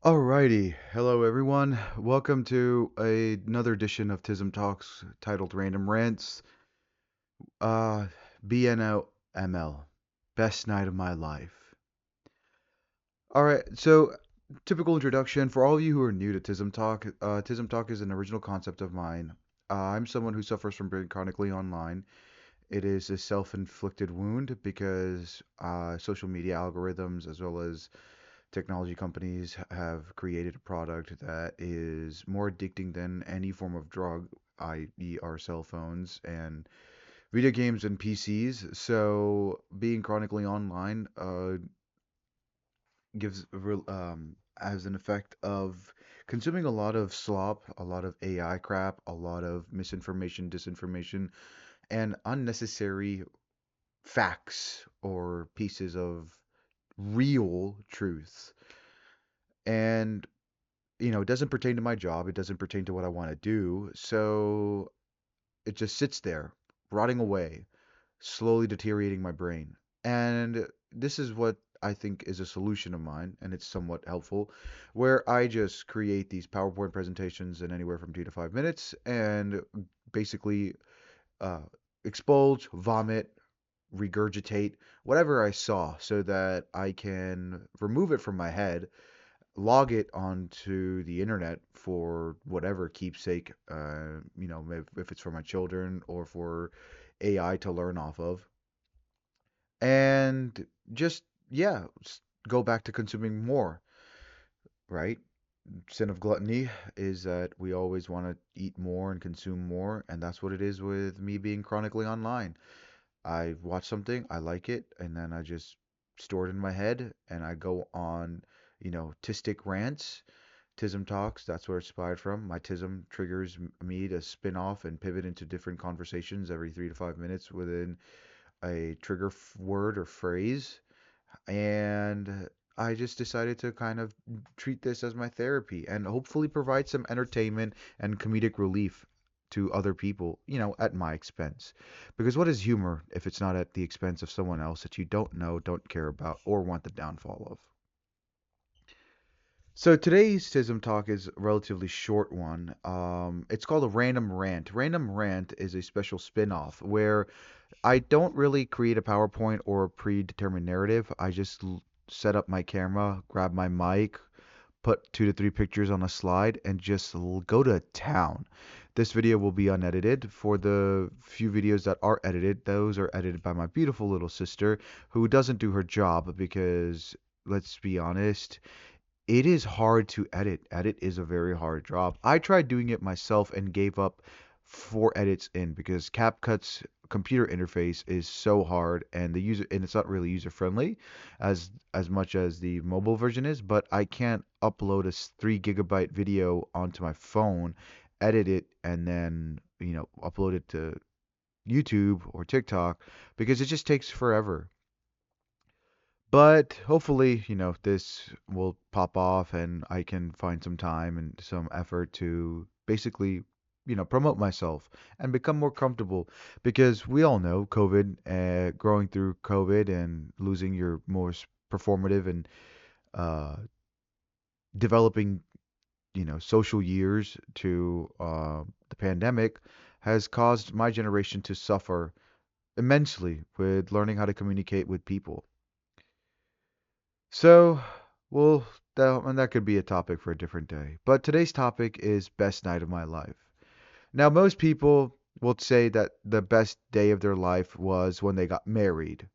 Alrighty, hello everyone. Welcome to another edition of Tism Talks titled Random Rants. Uh, BNOML, best night of my life. Alright, so typical introduction for all of you who are new to Tism Talk. Tism Talk is an original concept of mine. I'm someone who suffers from being chronically online. It is a self-inflicted wound because social media algorithms as well as technology companies have created a product that is more addicting than any form of drug, i.e., our cell phones and video games and PCs. So being chronically online gives has an effect of consuming a lot of slop, a lot of AI crap, a lot of misinformation, disinformation, and unnecessary facts or pieces of real truth. And it doesn't pertain to my job. It doesn't pertain to what I want to do. So it just sits there, rotting away, slowly deteriorating my brain. And this is what I think is a solution of mine, and it's somewhat helpful, where I just create these PowerPoint presentations in anywhere from 2 to 5 minutes and basically uh, expulge, vomit, regurgitate whatever I saw so that I can remove it from my head, log it onto the internet for whatever keepsake, if it's for my children or for AI to learn off of, and just, yeah, go back to consuming more, right? Sin of gluttony is that we always want to eat more and consume more, and that's what it is with me being chronically online. I watch something, I like it, and then I just store it in my head, and I go on, tistic rants. Tism Talks, that's where it's inspired from. My Tism triggers me to spin off and pivot into different conversations every 3 to 5 minutes within a trigger word or phrase. And I just decided to kind of treat this as my therapy and hopefully provide some entertainment and comedic relief to other people, at my expense. Because what is humor if it's not at the expense of someone else that you don't know, don't care about, or want the downfall of? So today's Tism Talk is a relatively short one. It's called a random rant. Random rant is a special spin-off where I don't really create a PowerPoint or a predetermined narrative. I just set up my camera, grab my mic, put 2 to 3 pictures on a slide, and just go to town. This video will be unedited. For the few videos that are edited, those are edited by my beautiful little sister who doesn't do her job because, let's be honest, it is hard to edit. Edit is a very hard job. I tried doing it myself and gave up 4 edits in because CapCut's computer interface is so hard and it's not really user friendly as much as the mobile version is, but I can't upload a 3 GB video onto my phone, edit it and then, upload it to YouTube or TikTok because it just takes forever. But hopefully, this will pop off and I can find some time and some effort to basically, promote myself and become more comfortable because we all know COVID, growing through COVID and losing your most performative and uh, developing, social years to the pandemic has caused my generation to suffer immensely with learning how to communicate with people. So, well, that could be a topic for a different day. But today's topic is best night of my life. Now, most people will say that the best day of their life was when they got married,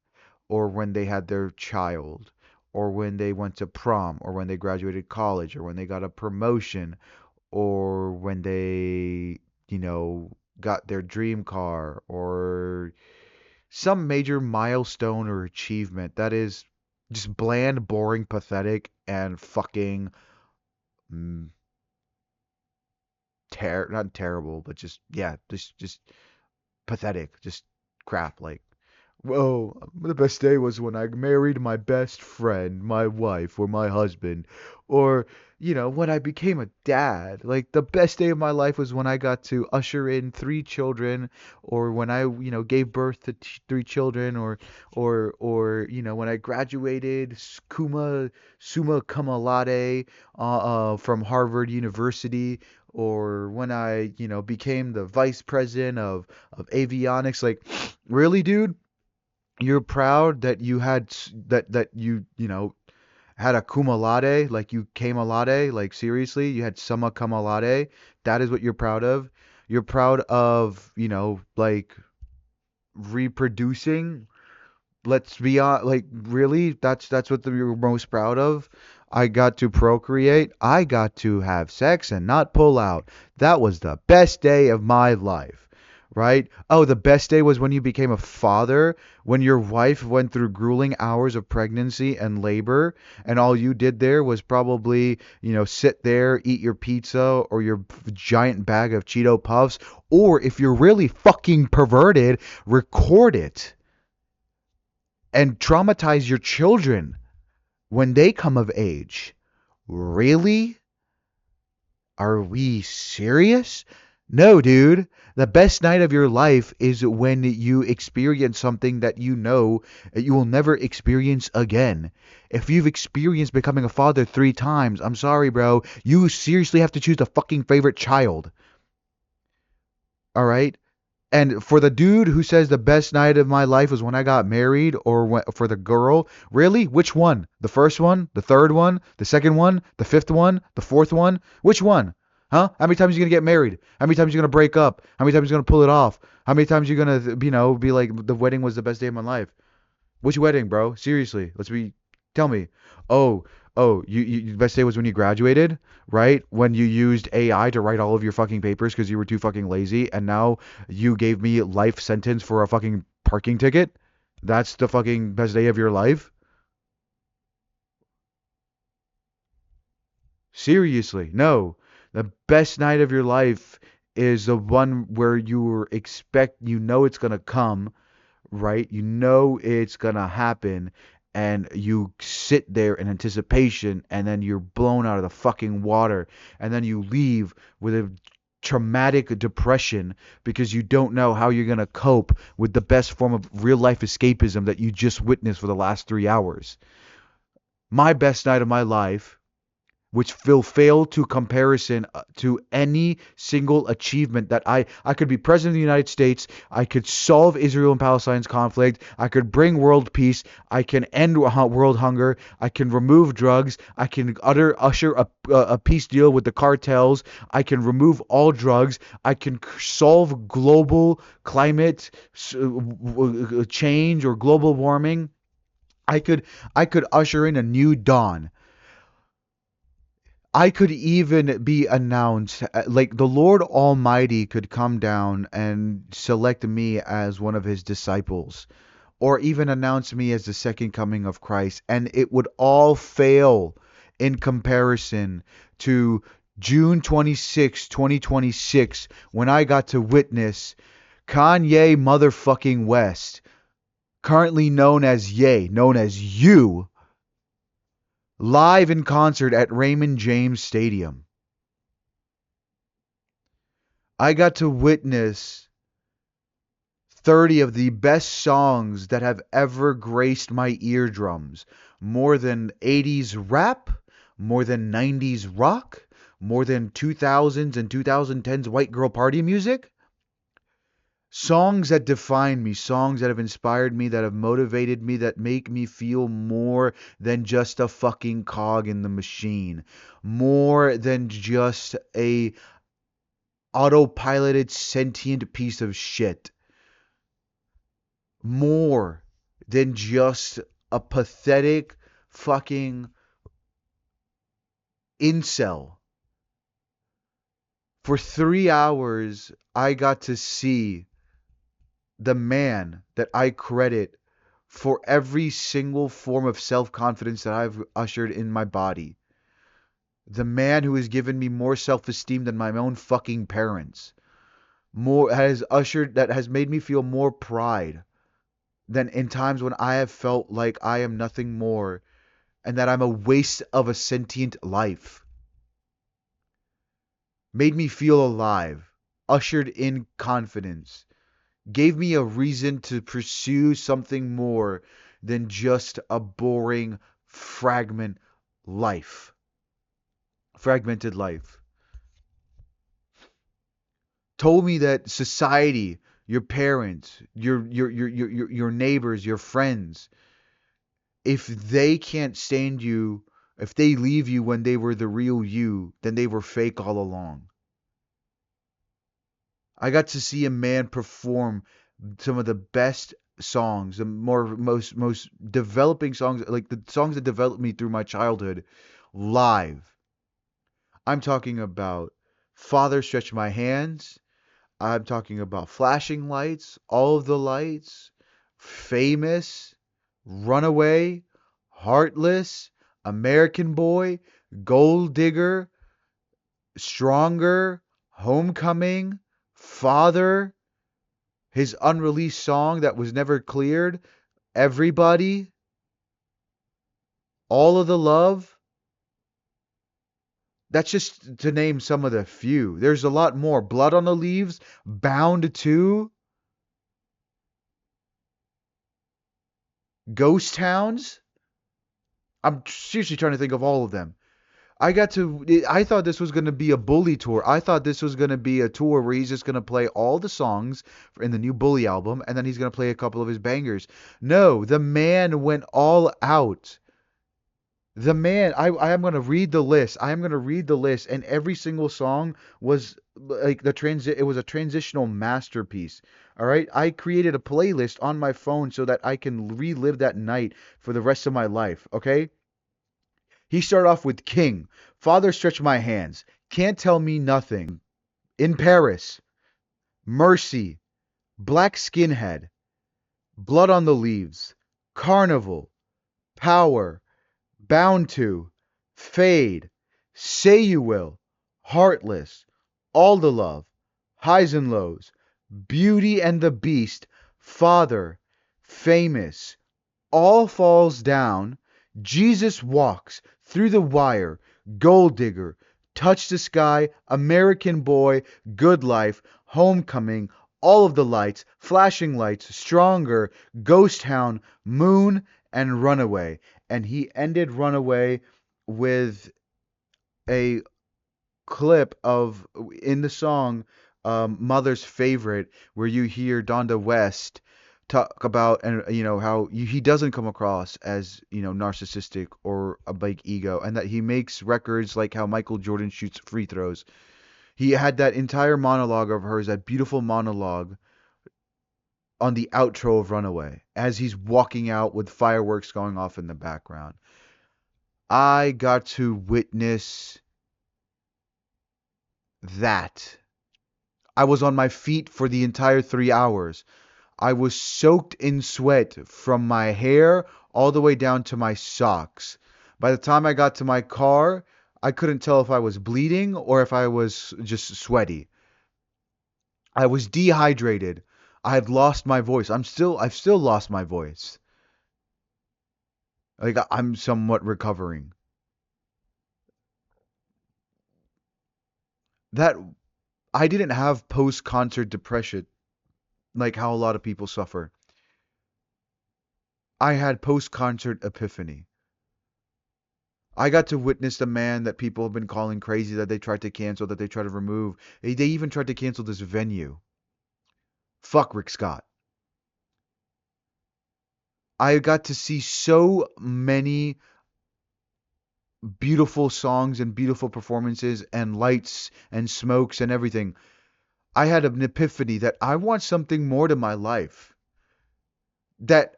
or when they had their child, or when they went to prom, or when they graduated college, or when they got a promotion, or when they, got their dream car, or some major milestone or achievement that is just bland, boring, pathetic, and fucking mm, not terrible, but just, yeah, just pathetic, just crap. Like Well, the best day was when I married my best friend, my wife, or my husband, or, when I became a dad. Like, the best day of my life was when I got to usher in three children, or when I, gave birth to three children, or, when I graduated summa cum laude, from Harvard University, or when I, became the vice president of avionics. Like, really, dude? You're proud that you had that you had a cum laude, like you came a laude, like seriously, you had summa cum laude. That is what you're proud of. You're proud of, like reproducing. Let's be on, like, really, that's what you're most proud of. I got to procreate. I got to have sex and not pull out. That was the best day of my life, right? Oh, the best day was when you became a father, when your wife went through grueling hours of pregnancy and labor, and all you did there was probably, sit there, eat your pizza or your giant bag of Cheeto Puffs, or if you're really fucking perverted, record it and traumatize your children when they come of age. Really? Are we serious? No, dude. The best night of your life is when you experience something that you know that you will never experience again. If you've experienced becoming a father 3 times, I'm sorry, bro. You seriously have to choose a fucking favorite child. All right? And for the dude who says the best night of my life was when I got married, or for the girl, really? Which one? The first one? The third one? The second one? The fifth one? The fourth one? Which one? Huh? How many times are you gonna get married? How many times are you gonna break up? How many times are you gonna pull it off? How many times are you gonna, be like, the wedding was the best day of my life? Which wedding, bro? Seriously, tell me. Oh, oh, the best day was when you graduated, right? When you used AI to write all of your fucking papers because you were too fucking lazy, and now you gave me life sentence for a fucking parking ticket? That's the fucking best day of your life? Seriously, no. The best night of your life is the one where you know it's gonna come, right? You know it's gonna happen, and you sit there in anticipation, and then you're blown out of the fucking water, and then you leave with a traumatic depression because you don't know how you're gonna cope with the best form of real life escapism that you just witnessed for the last 3 hours. My best night of my life, which will fail to comparison to any single achievement that I could be president of the United States, I could solve Israel and Palestine's conflict, I could bring world peace, I can end world hunger, I can remove drugs, I can usher a peace deal with the cartels, I can remove all drugs, I can solve global climate change or global warming. I could I could usher in a new dawn. I could even be announced, like the Lord Almighty could come down and select me as one of his disciples, or even announce me as the second coming of Christ, and it would all fail in comparison to June 26, 2026, when I got to witness Kanye motherfucking West, currently known as Ye, known as you, live in concert at Raymond James Stadium. I got to witness 30 of the best songs that have ever graced my eardrums. More than 80s rap, more than 90s rock, more than 2000s and 2010s white girl party music. Songs that define me, songs that have inspired me, that have motivated me, that make me feel more than just a fucking cog in the machine, more than just a autopiloted sentient piece of shit, more than just a pathetic fucking incel. For 3 hours, I got to see the man that I credit for every single form of self confidence that I've ushered in my body. The man who has given me more self esteem than my own fucking parents. More has ushered, that has made me feel more pride. than in times when I have felt like I am nothing more and that I'm a waste of a sentient life. Made me feel alive, ushered in confidence, gave me a reason to pursue something more than just a boring fragment life, fragmented life. Told me that society, your parents, your neighbors, your friends, if they can't stand you, if they leave you when they were the real you, then they were fake all along. I got to see a man perform some of the best songs, the most developing songs, like the songs that developed me through my childhood, live. I'm talking about Father Stretch My Hands. I'm talking about Flashing Lights, All of the Lights, Famous, Runaway, Heartless, American Boy, Gold Digger, Stronger, Homecoming, Father, his unreleased song that was never cleared, Everybody, All of the Love. That's just to name some of the few. There's a lot more. Blood on the Leaves, Bound to, Ghost Towns. I'm seriously trying to think of all of them. I thought this was going to be a Bully tour. I thought this was going to be a tour where he's just going to play all the songs in the new Bully album and then he's going to play a couple of his bangers. No, the man went all out. The man, I am going to read the list. I am going to read the list, and every single song was like it was a transitional masterpiece. All right? I created a playlist on my phone so that I can relive that night for the rest of my life, okay? He started off with King, Father Stretch My Hands, Can't Tell Me Nothing, In Paris, Mercy, Black Skinhead, Blood on the Leaves, Carnival, Power, Bound to, Fade, Say You Will, Heartless, All the Love, Highs and Lows, Beauty and the Beast, Father, Famous, All Falls Down, Jesus Walks, Through the Wire, Gold Digger, Touch the Sky, American Boy, Good Life, Homecoming, All of the Lights, Flashing Lights, Stronger, Ghost Town, Moon, and Runaway. And he ended Runaway with a clip of in the song Mother's Favorite, where you hear Donda West talk about and how he doesn't come across as narcissistic or a big ego, and that he makes records like how Michael Jordan shoots free throws. He had that entire monologue of hers, that beautiful monologue on the outro of Runaway as he's walking out with fireworks going off in the background. I got to witness that. I was on my feet for the entire 3 hours. I was soaked in sweat from my hair all the way down to my socks. By the time I got to my car, I couldn't tell if I was bleeding or if I was just sweaty. I was dehydrated. I had lost my voice. I've still lost my voice. Like I'm somewhat recovering. That I didn't have post-concert depression like how a lot of people suffer. I had post-concert epiphany. I got to witness the man that people have been calling crazy, that they tried to cancel, that they tried to remove. They even tried to cancel this venue. Fuck Rick Scott. I got to see so many beautiful songs and beautiful performances and lights and smokes and everything. I had an epiphany that I want something more to my life. That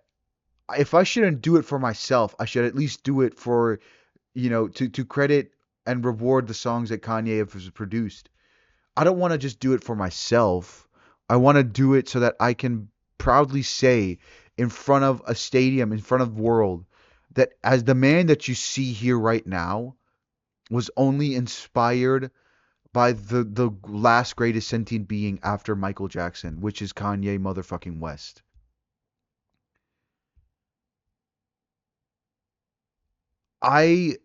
if I shouldn't do it for myself, I should at least do it for, to credit and reward the songs that Kanye has produced. I don't want to just do it for myself. I want to do it so that I can proudly say in front of a stadium, in front of the world, that as the man that you see here right now was only inspired by the last greatest sentient being after Michael Jackson, which is Kanye motherfucking West. I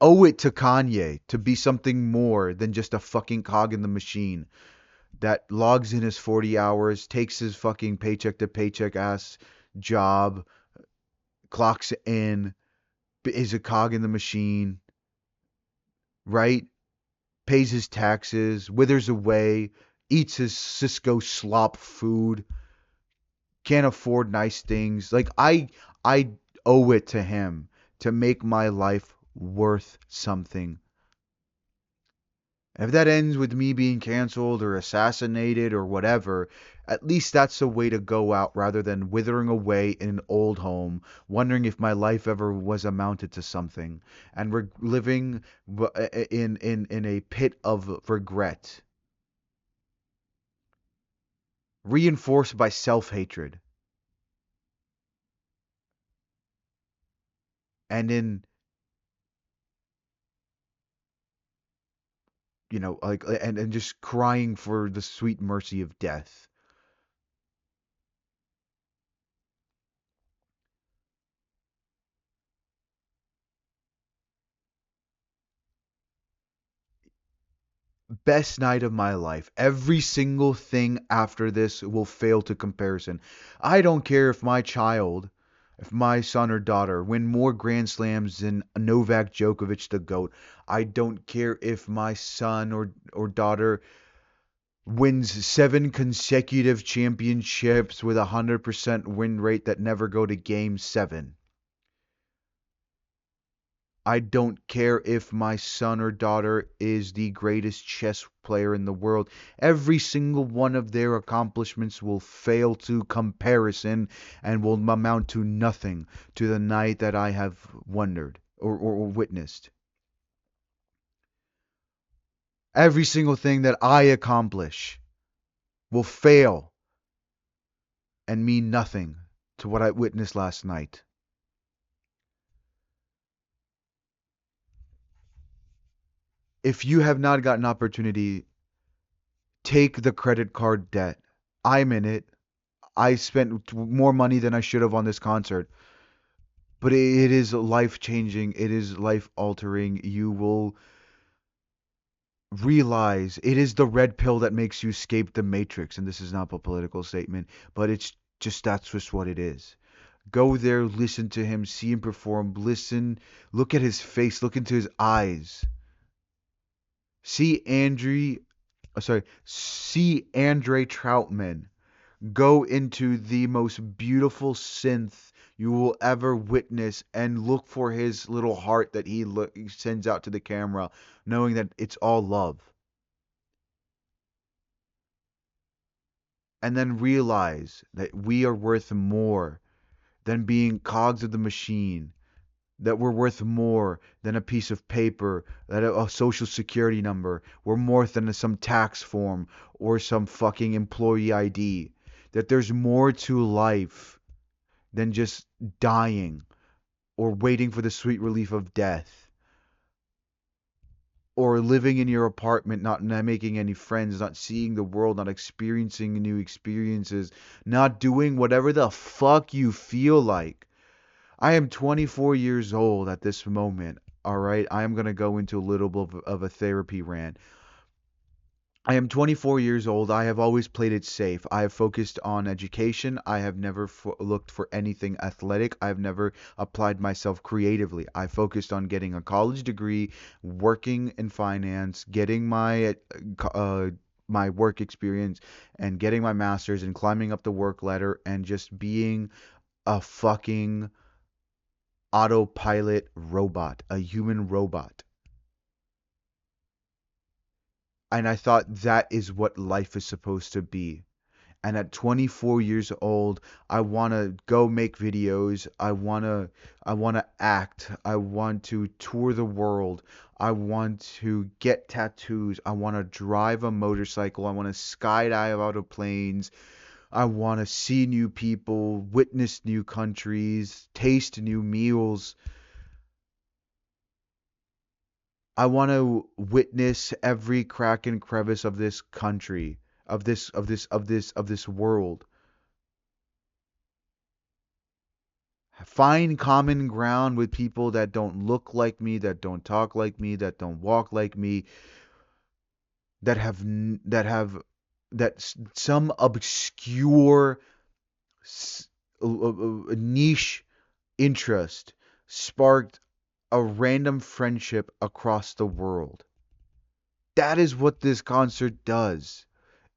owe it to Kanye to be something more than just a fucking cog in the machine that logs in his 40 hours, takes his fucking paycheck to paycheck ass job, clocks in, is a cog in the machine, right? Pays his taxes, withers away, eats his Cisco slop food, can't afford nice things. Like I owe it to him to make my life worth something. And if that ends with me being canceled or assassinated or whatever, at least that's a way to go out rather than withering away in an old home, wondering if my life ever was amounted to something, and living in a pit of regret, reinforced by self-hatred, and in like and just crying for the sweet mercy of death. Best night of my life. Every single thing after this will fail to comparison. I don't care if my son or daughter win more Grand Slams than Novak Djokovic, the GOAT. I don't care if my son or daughter wins 7 consecutive championships with a 100% win rate that never go to game 7. I don't care if my son or daughter is the greatest chess player in the world. Every single one of their accomplishments will fail to comparison and will amount to nothing to the night that I have wondered or witnessed. Every single thing that I accomplish will fail and mean nothing to what I witnessed last night. If you have not got an opportunity, take the credit card debt. I'm in it. I spent more money than I should have on this concert, but it is life changing. It is life altering. You will realize it is the red pill that makes you escape the matrix. And this is not a political statement, but it's just that's just what it is. Go there, listen to him, see him perform, listen, look at his face, look into his eyes. See see Andre Troutman go into the most beautiful synth you will ever witness and look for his little heart that he sends out to the camera, knowing that it's all love. And then realize that we are worth more than being cogs of the machine, that we're worth more than a piece of paper, that a social security number, we're more than some tax form or some fucking employee ID, that there's more to life than just dying or waiting for the sweet relief of death or living in your apartment, not making any friends, not seeing the world, not experiencing new experiences, not doing whatever the fuck you feel like. I am 24 years old at this moment. All right, I am going to go into a little bit of a therapy rant. I am 24 years old. I have always played it safe. I have focused on education. I have never looked for anything athletic. I have never applied myself creatively. I focused on getting a college degree, working in finance, getting my work experience, and getting my master's, and climbing up the work ladder, and just being a fucking autopilot robot, a human robot. And I thought that is what life is supposed to be. And at 24 years old, I want to go make videos. I want to act. I want to tour the world. I want to get tattoos. I want to drive a motorcycle. I want to skydive out of planes. I want to see new people, witness new countries, taste new meals. I want to witness every crack and crevice of this country, of this world. Find common ground with people that don't look like me, that don't talk like me, that don't walk like me, that have some obscure s- niche interest sparked a random friendship across the world. That is what this concert does.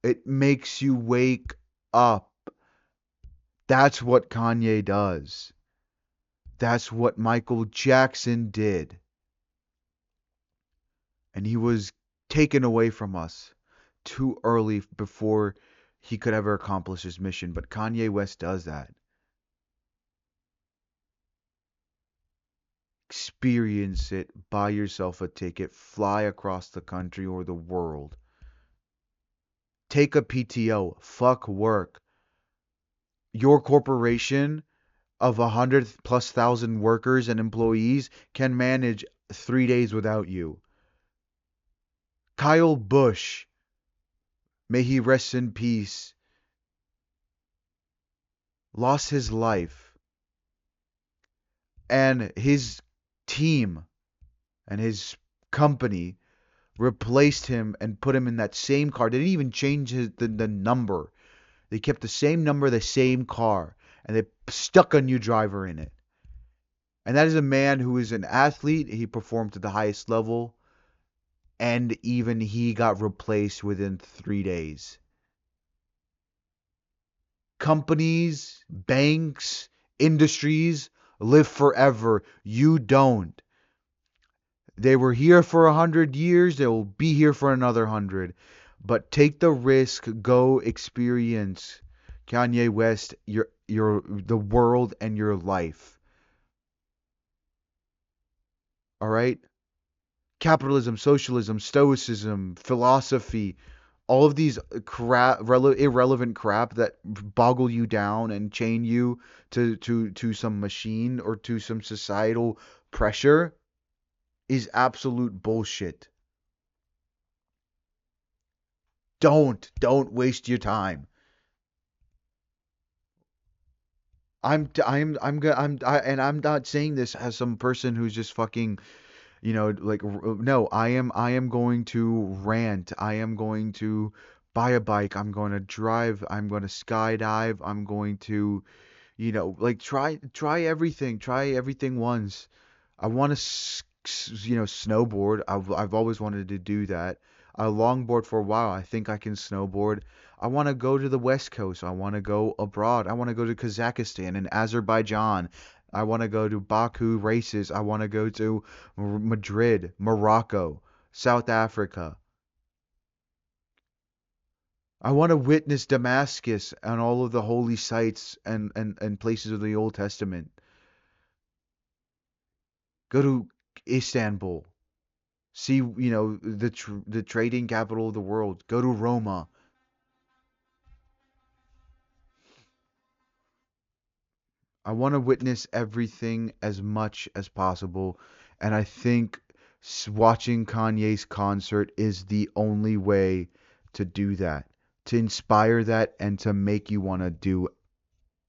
It makes you wake up. That's what Kanye does. That's what Michael Jackson did. And he was taken away from us too early before he could ever accomplish his mission. But Kanye West does that. Experience it, buy yourself a ticket, fly across the country or the world. Take a PTO, fuck work. Your corporation of 100 plus thousand workers and employees can manage 3 days without you. Kyle Busch, may he rest in peace, lost his life, and his team and his company replaced him and put him in that same car. They didn't even change the number. They kept the same number, the same car, and they stuck a new driver in it. And that is a man who is an athlete. He performed to the highest level, and even he got replaced within 3 days. Companies, banks, industries live forever. You don't. They were here for 100 years. They will be here for another 100. But take the risk. Go experience Kanye West, the world and your life. All right. Capitalism, socialism, stoicism, philosophy, all of these irrelevant crap that boggle you down and chain you to some machine or to some societal pressure is absolute bullshit. Don't waste your time. And I'm not saying this as some person who's just fucking, like, no, I am going to rant. I am going to buy a bike. I'm going to drive. I'm going to skydive. I'm going to, like, try everything once. I want to, snowboard. I've always wanted to do that. I longboard for a while. I think I can snowboard. I want to go to the West Coast. I want to go abroad. I want to go to Kazakhstan and Azerbaijan. I want to go to Baku races. I want to go to Madrid, Morocco, South Africa. I want to witness Damascus and all of the holy sites and places of the Old Testament. Go to Istanbul. See, the trading capital of the world. Go to Roma. I want to witness everything as much as possible, and I think watching Kanye's concert is the only way to do that, to inspire that, and to make you want to do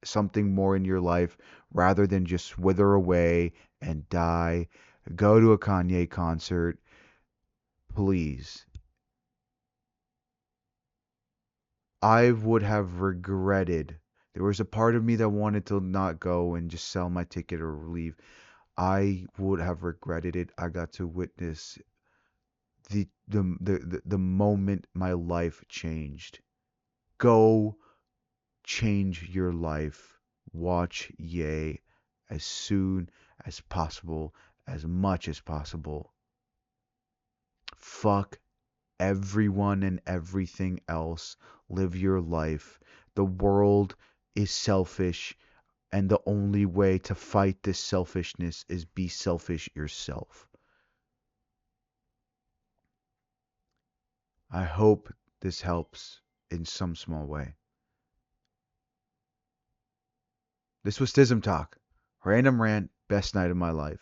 something more in your life rather than just wither away and die. Go to a Kanye concert, please. I would have regretted. There was a part of me that wanted to not go and just sell my ticket or leave. I would have regretted it. I got to witness the moment my life changed. Go change your life. Watch Ye as soon as possible, as much as possible. Fuck everyone and everything else. Live your life. The world is selfish, and the only way to fight this selfishness is be selfish yourself. I hope this helps in some small way. This was Tism Talk. Random rant, best night of my life.